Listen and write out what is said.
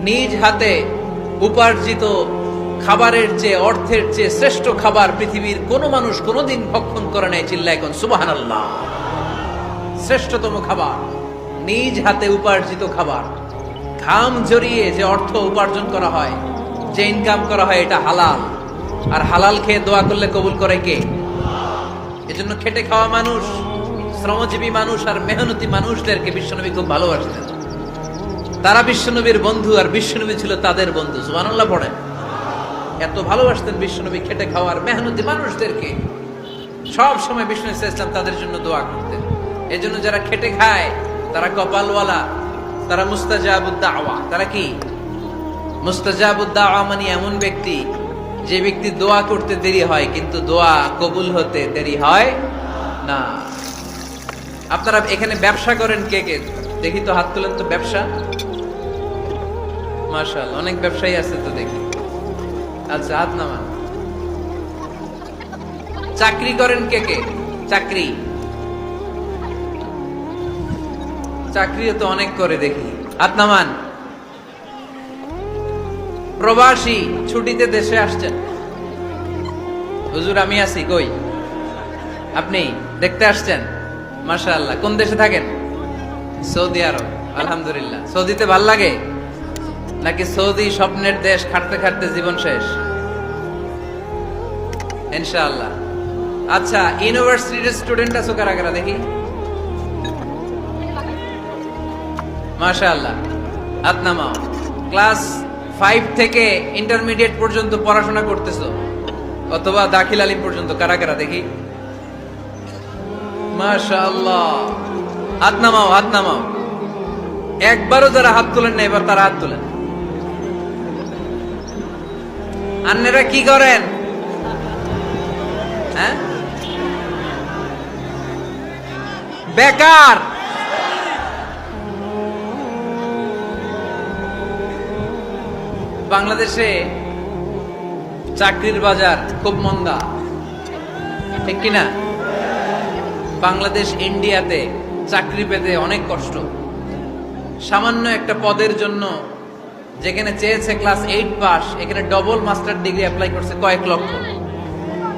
নিজ হাতে উপার্জিত খাবারের চেয়ে, অর্থের চেয়ে শ্রেষ্ঠ খাবার পৃথিবীর কোন মানুষ কোনোদিন ভক্ষণ করে নাই। চিল্লায় কোন সুবহানাল্লাহ। শ্রেষ্ঠতম খাবার, নিজ হাতে উপার্জিত খাবার, ঘাম ঝরিয়ে যে অর্থ উপার্জন করা হয়, যে ইনকাম করা হয়, এটা হালাল। আর হালাল খেয়ে দোয়া করলে কবুল করে কে? এজন্য খেটে খাওয়া মানুষ, শ্রমজীবী মানুষ আর মেহনতি মানুষদেরকে বিশ্বনবী খুব ভালোবাসতেন। তারা বিশ্বনবীর বন্ধু আর বিশ্বনবী ছিল তাদের বন্ধু। সুবহানাল্লাহ পড়েন। এত ভালোবাসতেন বিশ্বনবী খেটে খাওয়ার মেহনতি মানুষদেরকে। সব সময় বিষ্ণু ইসলাম তাদের জন্য দোয়া করতেন। এজন্য যারা খেটে খায় তারা কপালওয়ালা, তারা মুস্তাজাবুদ দাওয়া। তারা কি? মুস্তাজাবুদ দাওয়া মানে এমন ব্যক্তি যে ব্যক্তি দোয়া করতে দেরি হয় কিন্তু দোয়া কবুল হতে দেরি হয় না। আপনারা এখানে ব্যবসা করেন কে কে? দেখি তো, হাত তুলেন তো। ব্যবসা, মাশাআল্লাহ, অনেক ব্যবসায়ী আছে তো দেখি। আচ্ছা, হাত নামান। চাকরি করেন কে কে? চাকরি, চাকরিও তো অনেক করে দেখি, হাত নামান। প্রবাসী, ছুটিতে দেশে আসছেন। হুজুর আমি আছি, কই? আপনি দেখতে আসছেন? মাশাআল্লাহ। কোন দেশে থাকেন? সৌদি আরব। আলহামদুলিল্লাহ। সৌদিতে ভাল লাগে নাকি সৌদি স্বপ্নের দেশ, খাটতে খাটতে জীবন শেষ? ইনশাআল্লাহ। আচ্ছা, ইউনিভার্সিটির স্টুডেন্ট আছো কারা কারা দেখি? মাশাআল্লাহ, হাত নামাও। ক্লাস 5 থেকে ইন্টারমিডিয়েট পর্যন্ত পড়াশোনা করতেছো অথবা দাখিল আলিম পর্যন্ত, কারা কারা দেখি? মাশাআল্লাহ, হাত নামাও, হাত নামাও। একবারও যারা হাত তোলেন না এবার তারা হাত তোলেন। আন্নেরা কি করেন? হ্যাঁ, বেকার। বাংলাদেশে চাকরির বাজার খুব মন্দা, ঠিক কিনা? বাংলাদেশ ইন্ডিয়াতে চাকরি পেতে অনেক কষ্ট। সামান্য একটা পদের জন্য যেখানে চেয়েছে ক্লাস 8 পাস, এখানে ডবল মাস্টার ডিগ্রি অ্যাপ্লাই করছে কয়েক লক্ষ।